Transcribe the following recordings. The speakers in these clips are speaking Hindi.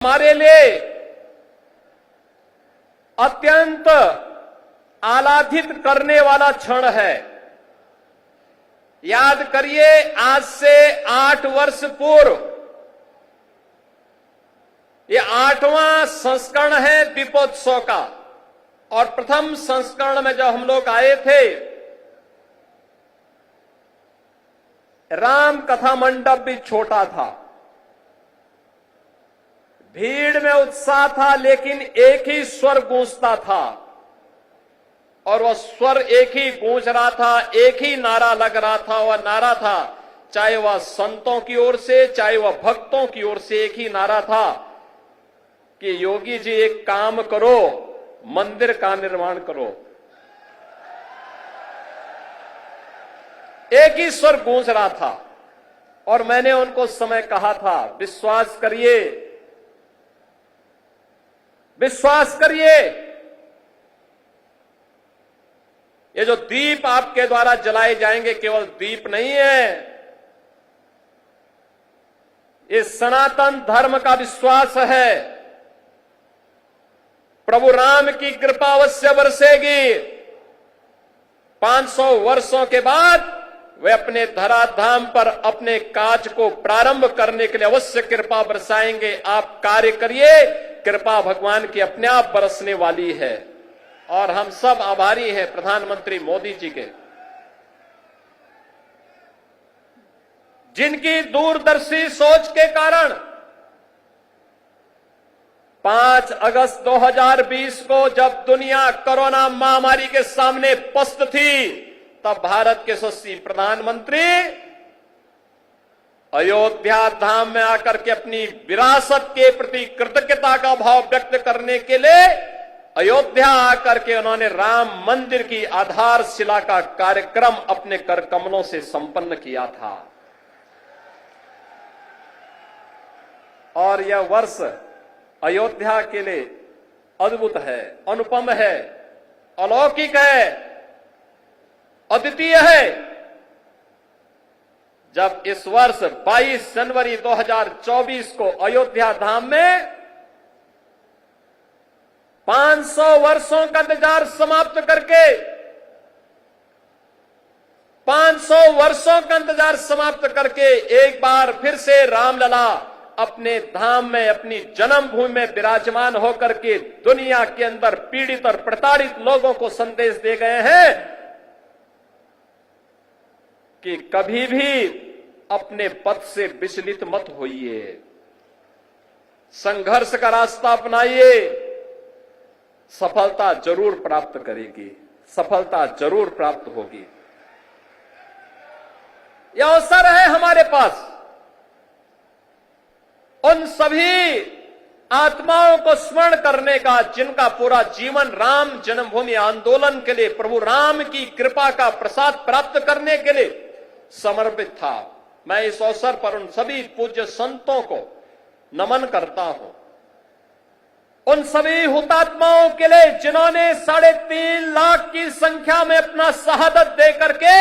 हमारे लिए अत्यंत आह्लादित करने वाला क्षण है। याद करिए, आज से 8 वर्ष पूर्व ये 8वां संस्करण है दीपोत्सव का। और प्रथम संस्करण में जब हम लोग आए थे, राम कथा मंडप भी छोटा था, भीड़ में उत्साह था, लेकिन एक ही स्वर गूंजता था। और वह स्वर एक ही गूंज रहा था, एक ही नारा लग रहा था। वह नारा था, चाहे वह संतों की ओर से, चाहे वह भक्तों की ओर से, एक ही नारा था कि योगी जी एक काम करो, मंदिर का निर्माण करो। एक ही स्वर गूंज रहा था। और मैंने उनको उस समय कहा था, विश्वास करिए, विश्वास करिए, ये जो दीप आपके द्वारा जलाए जाएंगे केवल दीप नहीं है, ये सनातन धर्म का विश्वास है। प्रभु राम की कृपा अवश्य बरसेगी। 500 वर्षों के बाद वे अपने धराधाम पर अपने काज को प्रारंभ करने के लिए अवश्य कृपा बरसाएंगे। आप कार्य करिए, कृपा भगवान की अपने आप बरसने वाली है। और हम सब आभारी हैं प्रधानमंत्री मोदी जी के, जिनकी दूरदर्शी सोच के कारण 5 अगस्त 2020 को जब दुनिया कोरोना महामारी के सामने पस्त थी, तब भारत के यशस्वी प्रधानमंत्री अयोध्या धाम में आकर के अपनी विरासत के प्रति कृतज्ञता का भाव व्यक्त करने के लिए अयोध्या आकर के उन्होंने राम मंदिर की आधारशिला का कार्यक्रम अपने कर कमलों से संपन्न किया था। और यह वर्ष अयोध्या के लिए अद्भुत है, अनुपम है, अलौकिक है, अद्वितीय है। जब इस वर्ष 22 जनवरी 2024 को अयोध्या धाम में 500 वर्षों का इंतजार समाप्त करके 500 वर्षों का इंतजार समाप्त करके एक बार फिर से रामलला अपने धाम में, अपनी जन्मभूमि में विराजमान होकर के दुनिया के अंदर पीड़ित और प्रताड़ित लोगों को संदेश दे गए हैं कि कभी भी अपने पथ से विचलित मत होइए, संघर्ष का रास्ता अपनाइए, सफलता जरूर प्राप्त करेगी, सफलता जरूर प्राप्त होगी। यह अवसर है हमारे पास उन सभी आत्माओं को स्मरण करने का जिनका पूरा जीवन राम जन्मभूमि आंदोलन के लिए, प्रभु राम की कृपा का प्रसाद प्राप्त करने के लिए समर्पित था। मैं इस अवसर पर उन सभी पूज्य संतों को नमन करता हूं, उन सभी हुतात्माओं के लिए जिन्होंने 3.5 लाख की संख्या में अपना शहादत दे करके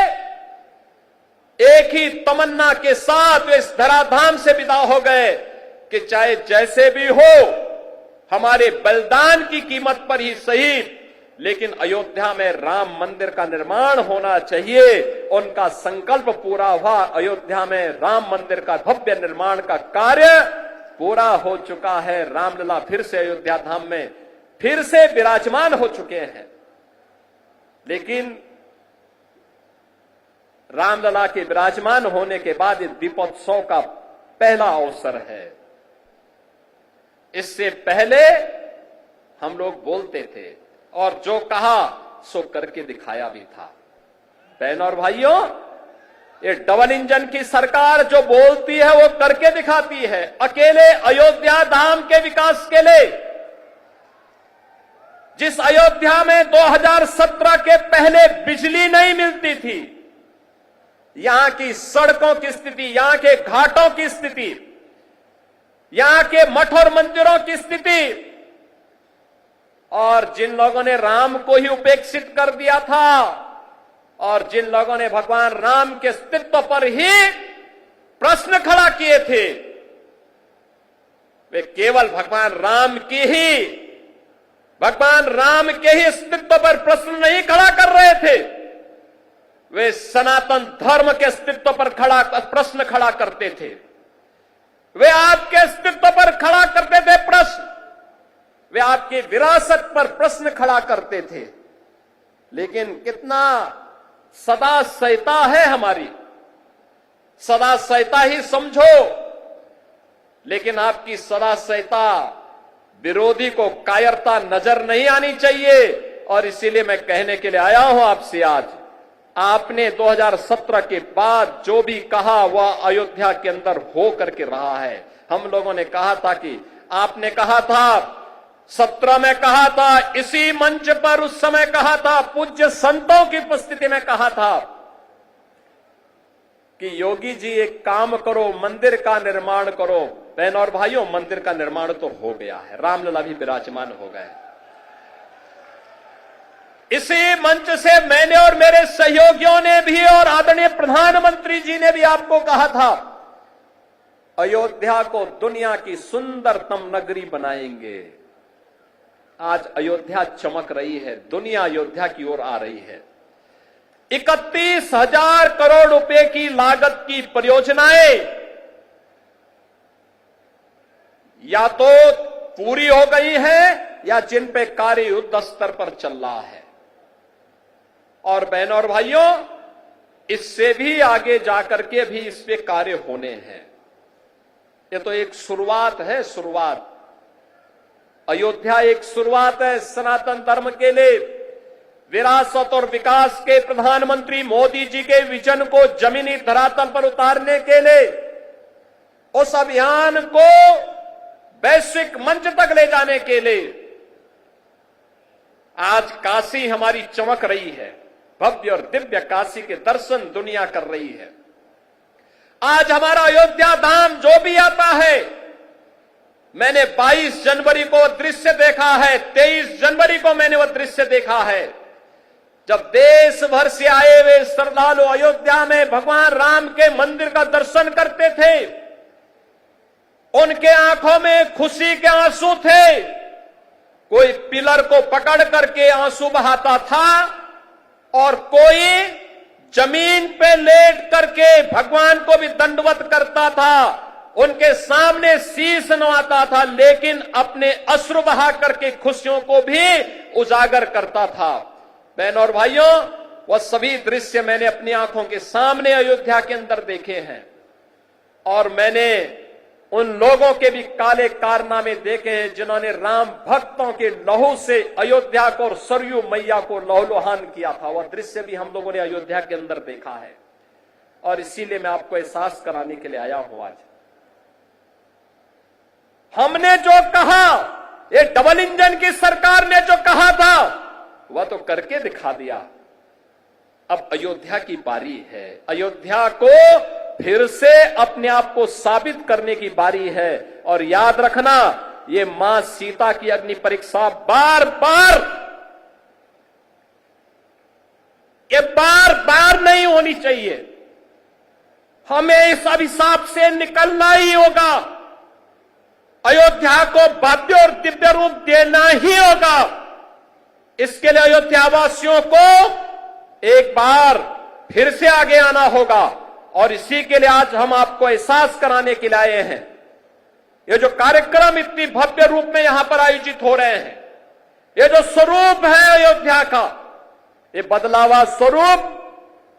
एक ही तमन्ना के साथ वे इस धराधाम से विदा हो गए कि चाहे जैसे भी हो, हमारे बलिदान की कीमत पर ही सही, लेकिन अयोध्या में राम मंदिर का निर्माण होना चाहिए। उनका संकल्प पूरा हुआ। अयोध्या में राम मंदिर का भव्य निर्माण का कार्य पूरा हो चुका है। रामलला फिर से अयोध्या धाम में फिर से विराजमान हो चुके हैं। लेकिन रामलला के विराजमान होने के बाद इस दीपोत्सव का पहला अवसर है। इससे पहले हम लोग बोलते थे और जो कहा सो करके दिखाया भी था। बहनों और भाइयों, ये डबल इंजन की सरकार जो बोलती है वो करके दिखाती है। अकेले अयोध्या धाम के विकास के लिए, जिस अयोध्या में 2017 के पहले बिजली नहीं मिलती थी, यहां की सड़कों की स्थिति, यहां के घाटों की स्थिति, यहां के मठ और मंदिरों की स्थिति, और जिन लोगों ने राम को ही उपेक्षित कर दिया था और जिन लोगों ने भगवान राम के अस्तित्व पर ही प्रश्न खड़ा किए थे, वे केवल भगवान राम के ही अस्तित्व पर प्रश्न नहीं खड़ा कर रहे थे, वे सनातन धर्म के अस्तित्व पर प्रश्न खड़ा करते थे। वे आपके अस्तित्व पर खड़ा करते थे प्रश्न, वे आपकी विरासत पर प्रश्न खड़ा करते थे। लेकिन कितना सदा सहता है हमारी, सदा सहता ही समझो, लेकिन आपकी सदा सहता विरोधी को कायरता नजर नहीं आनी चाहिए। और इसीलिए मैं कहने के लिए आया हूं आपसे आज, आपने 2017 के बाद जो भी कहा वह अयोध्या के अंदर हो करके रहा है। हम लोगों ने कहा था कि आपने कहा था 17 में कहा था, इसी मंच पर उस समय कहा था, पूज्य संतों की उपस्थिति में कहा था कि योगी जी एक काम करो, मंदिर का निर्माण करो। बहन और भाइयों, मंदिर का निर्माण तो हो गया है, रामलला भी विराजमान हो गए। इसी मंच से मैंने और मेरे सहयोगियों ने भी और आदरणीय प्रधानमंत्री जी ने भी आपको कहा था, अयोध्या को दुनिया की सुंदरतम नगरी बनाएंगे। आज अयोध्या चमक रही है, दुनिया अयोध्या की ओर आ रही है। 31,000 करोड़ रुपए की लागत की परियोजनाएं या तो पूरी हो गई है या जिन पे कार्य युद्ध स्तर पर चल रहा है। और बहनों और भाइयों, इससे भी आगे जाकर के भी इस पे कार्य होने हैं। ये तो एक शुरुआत है, शुरुआत। अयोध्या एक शुरुआत है सनातन धर्म के लिए। विरासत और विकास के प्रधानमंत्री मोदी जी के विजन को जमीनी धरातल पर उतारने के लिए, उस अभियान को वैश्विक मंच तक ले जाने के लिए आज काशी हमारी चमक रही है। भव्य और दिव्य काशी के दर्शन दुनिया कर रही है। आज हमारा अयोध्या धाम जो भी आता है, मैंने 22 जनवरी को दृश्य देखा है, 23 जनवरी को मैंने वह दृश्य देखा है, जब देश भर से आए हुए श्रद्धालु अयोध्या में भगवान राम के मंदिर का दर्शन करते थे। उनके आंखों में खुशी के आंसू थे। कोई पिलर को पकड़ करके आंसू बहाता था और कोई जमीन पे लेट करके भगवान को भी दंडवत करता था। उनके सामने शीश नवाता था, लेकिन अपने अश्रु बहा करके खुशियों को भी उजागर करता था। बहनों और भाइयों, वह सभी दृश्य मैंने अपनी आंखों के सामने अयोध्या के अंदर देखे हैं। और मैंने उन लोगों के भी काले कारनामे देखे हैं जिन्होंने राम भक्तों के लहू से अयोध्या को और सरयू मैया को लहूलुहान किया था। वह दृश्य भी हम लोगों ने अयोध्या के अंदर देखा है। और इसीलिए मैं आपको एहसास कराने के लिए आया हूं आज। हमने जो कहा, ये डबल इंजन की सरकार ने जो कहा था वह तो करके दिखा दिया। अब अयोध्या की बारी है। अयोध्या को फिर से अपने आप को साबित करने की बारी है। और याद रखना, ये मां सीता की अग्नि परीक्षा बार बार नहीं होनी चाहिए। हमें इस अभिशाप से निकलना ही होगा। अयोध्या को भव्य और दिव्य रूप देना ही होगा। इसके लिए अयोध्यावासियों को एक बार फिर से आगे आना होगा। और इसी के लिए आज हम आपको एहसास कराने के लिए आए हैं। ये जो कार्यक्रम इतनी भव्य रूप में यहां पर आयोजित हो रहे हैं, ये जो स्वरूप है अयोध्या का, ये बदलावा स्वरूप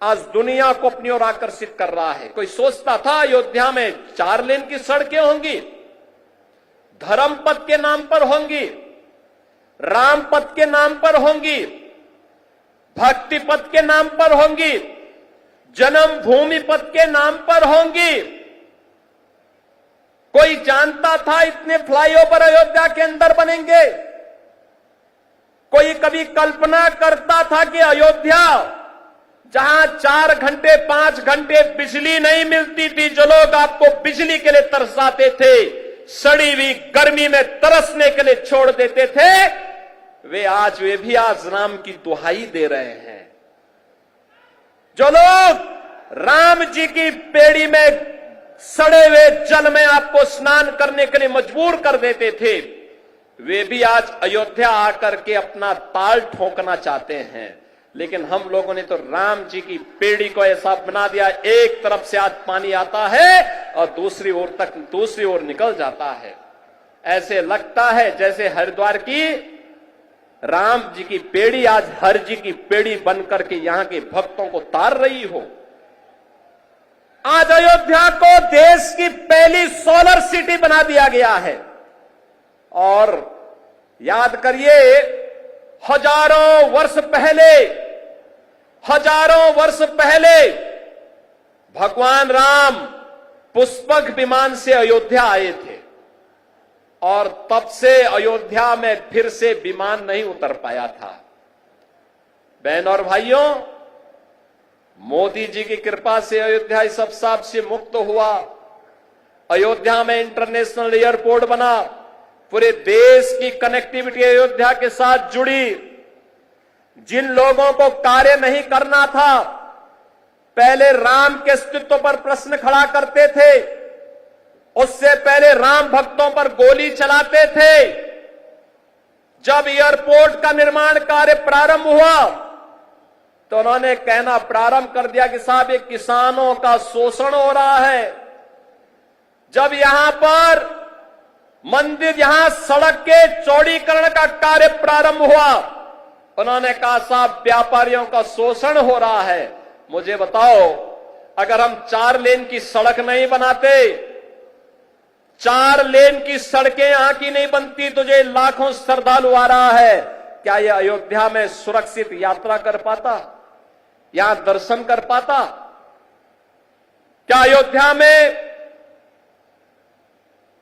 आज दुनिया को अपनी ओर आकर्षित कर रहा है। कोई सोचता था अयोध्या में 4 लेन की सड़कें होंगी, धर्म पथ के नाम पर होंगी, राम पथ के नाम पर होंगी, भक्ति पथ के नाम पर होंगी, जन्मभूमि पथ के नाम पर होंगी। कोई जानता था इतने फ्लाईओवर अयोध्या के अंदर बनेंगे? कोई कभी कल्पना करता था कि अयोध्या, जहां 4 घंटे 5 घंटे बिजली नहीं मिलती थी, जो लोग आपको बिजली के लिए तरसाते थे, सड़ी हुई गर्मी में तरसने के लिए छोड़ देते थे, वे भी आज राम की दुहाई दे रहे हैं। जो लोग राम जी की पेड़ी में सड़े हुए जल में आपको स्नान करने के लिए मजबूर कर देते थे, वे भी आज अयोध्या आकर के अपना ताल ठोकना चाहते हैं। लेकिन हम लोगों ने तो राम जी की पेड़ी को ऐसा बना दिया, एक तरफ से आज पानी आता है और दूसरी ओर निकल जाता है। ऐसे लगता है जैसे हरिद्वार की राम जी की पेड़ी आज हर जी की पेड़ी बनकर के यहां के भक्तों को तार रही हो। आज अयोध्या को देश की पहली सोलर सिटी बना दिया गया है। और याद करिए, हजारों वर्ष पहले भगवान राम पुष्पक विमान से अयोध्या आए थे और तब से अयोध्या में फिर से विमान नहीं उतर पाया था। बहन और भाइयों, मोदी जी की कृपा से अयोध्या इस अवसाद से मुक्त हुआ। अयोध्या में इंटरनेशनल एयरपोर्ट बना, पूरे देश की कनेक्टिविटी अयोध्या के साथ जुड़ी। जिन लोगों को कार्य नहीं करना था, पहले राम के अस्तित्व पर प्रश्न खड़ा करते थे, उससे पहले राम भक्तों पर गोली चलाते थे, जब एयरपोर्ट का निर्माण कार्य प्रारंभ हुआ तो उन्होंने कहना प्रारंभ कर दिया कि साहब ये किसानों का शोषण हो रहा है। जब यहां पर मंदिर, यहां सड़क के चौड़ीकरण का कार्य प्रारंभ हुआ, उन्होंने कहा साहब व्यापारियों का शोषण हो रहा है। मुझे बताओ, अगर हम 4 लेन की सड़क नहीं बनाते, 4 लेन की सड़कें यहां की नहीं बनती, तो ये लाखों श्रद्धालु आ रहा है, क्या यह अयोध्या में सुरक्षित यात्रा कर पाता, यहां दर्शन कर पाता? क्या अयोध्या में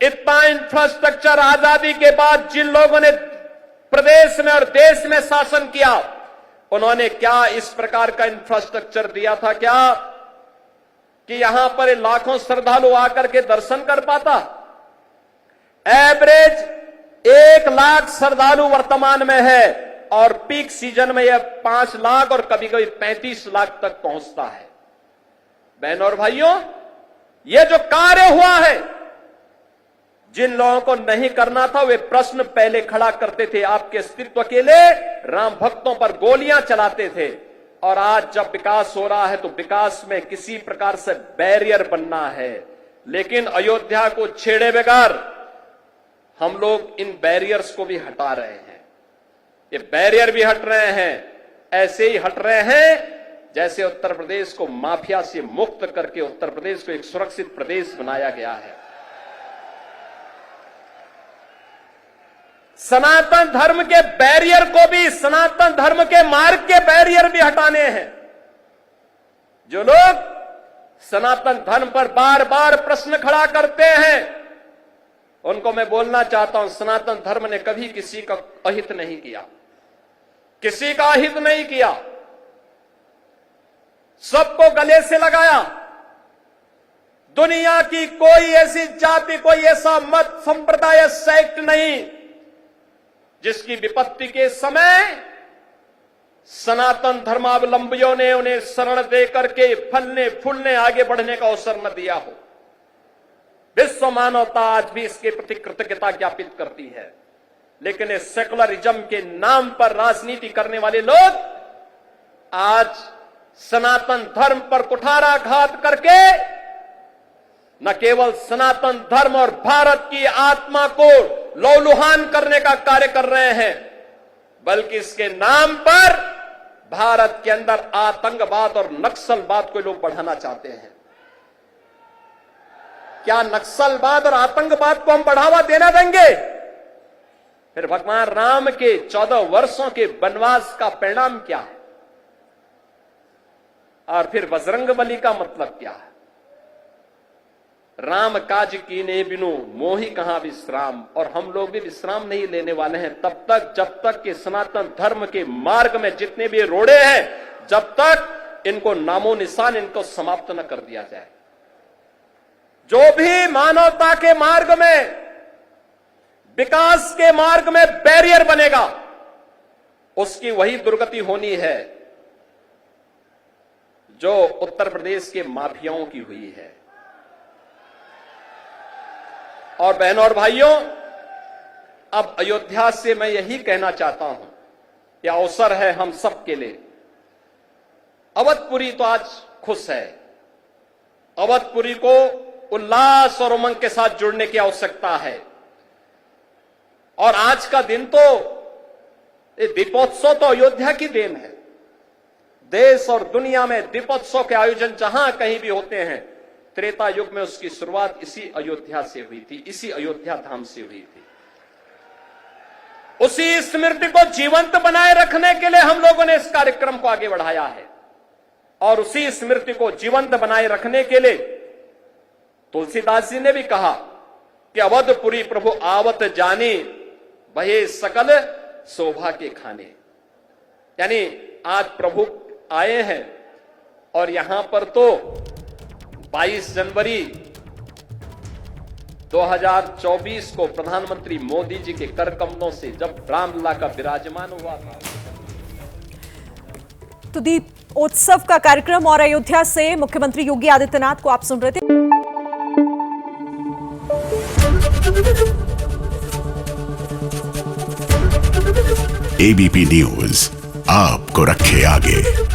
इतना इंफ्रास्ट्रक्चर आजादी के बाद जिन लोगों ने प्रदेश में और देश में शासन किया, उन्होंने क्या इस प्रकार का इंफ्रास्ट्रक्चर दिया था क्या कि यहां पर लाखों श्रद्धालु आकर के दर्शन कर पाता? एवरेज 1 लाख श्रद्धालु वर्तमान में है और पीक सीजन में यह 5 लाख और कभी कभी 35 लाख तक पहुंचता है। बहनों और भाइयों, यह जो कार्य हुआ है, जिन लोगों को नहीं करना था वे प्रश्न पहले खड़ा करते थे, आपके अस्तित्व के लिए राम भक्तों पर गोलियां चलाते थे। और आज जब विकास हो रहा है तो विकास में किसी प्रकार से बैरियर बनना है, लेकिन अयोध्या को छेड़े बगैर हम लोग इन बैरियर्स को भी हटा रहे हैं। ये बैरियर भी हट रहे हैं, ऐसे ही हट रहे हैं जैसे उत्तर प्रदेश को माफिया से मुक्त करके उत्तर प्रदेश को एक सुरक्षित प्रदेश बनाया गया है। सनातन धर्म के बैरियर को भी, सनातन धर्म के मार्ग के बैरियर भी हटाने हैं। जो लोग सनातन धर्म पर बार बार प्रश्न खड़ा करते हैं, उनको मैं बोलना चाहता हूं, सनातन धर्म ने कभी किसी का अहित नहीं किया, किसी का अहित नहीं किया, सबको गले से लगाया। दुनिया की कोई ऐसी जाति, कोई ऐसा मत, संप्रदाय, सेक्ट नहीं जिसकी विपत्ति के समय सनातन धर्मावलंबियों ने उन्हें शरण देकर के फलने फूलने आगे बढ़ने का अवसर न दिया हो। विश्व मानवता आज भी इसके प्रति कृतज्ञता ज्ञापित करती है। लेकिन इस सेकुलरिज्म के नाम पर राजनीति करने वाले लोग आज सनातन धर्म पर कुठाराघात करके न केवल सनातन धर्म और भारत की आत्मा को लौलुहान करने का कार्य कर रहे हैं, बल्कि इसके नाम पर भारत के अंदर आतंकवाद और नक्सलवाद को लोग बढ़ाना चाहते हैं। क्या नक्सलवाद और आतंकवाद को हम बढ़ावा देना देंगे? फिर भगवान राम के 14 वर्षों के वनवास का परिणाम क्या है? और फिर बजरंगबली का मतलब क्या है? राम काज कीने बिनु मोहि कहां विश्राम। और हम लोग भी विश्राम नहीं लेने वाले हैं तब तक जब तक कि सनातन धर्म के मार्ग में जितने भी रोड़े हैं, जब तक इनको नामो निशान इनको समाप्त न कर दिया जाए। जो भी मानवता के मार्ग में, विकास के मार्ग में बैरियर बनेगा, उसकी वही दुर्गति होनी है जो उत्तर प्रदेश के माफियाओं की हुई है। और बहनों और भाइयों, अब अयोध्या से मैं यही कहना चाहता हूं, यह अवसर है हम सब के लिए। अवधपुरी तो आज खुश है। अवधपुरी को उल्लास और उमंग के साथ जुड़ने की आवश्यकता है। और आज का दिन तो, ये दीपोत्सव तो अयोध्या की देन है। देश और दुनिया में दीपोत्सव के आयोजन जहां कहीं भी होते हैं, त्रेता युग में उसकी शुरुआत इसी अयोध्या से हुई थी, इसी अयोध्या धाम से हुई थी। उसी स्मृति को जीवंत बनाए रखने के लिए हम लोगों ने इस कार्यक्रम को आगे बढ़ाया है। और उसी स्मृति को जीवंत बनाए रखने के लिए तुलसीदास जी ने भी कहा कि अवधपुरी प्रभु आवत जाने, बहे सकल शोभा के खाने। यानी आज प्रभु आए हैं और यहां पर तो 22 जनवरी 2024 को प्रधानमंत्री मोदी जी के कर कमलों से जब रामलला का विराजमान हुआ था। तो दीपोत्सव का कार्यक्रम और अयोध्या से मुख्यमंत्री योगी आदित्यनाथ को आप सुन रहे थे। एबीपी न्यूज आपको रखे आगे।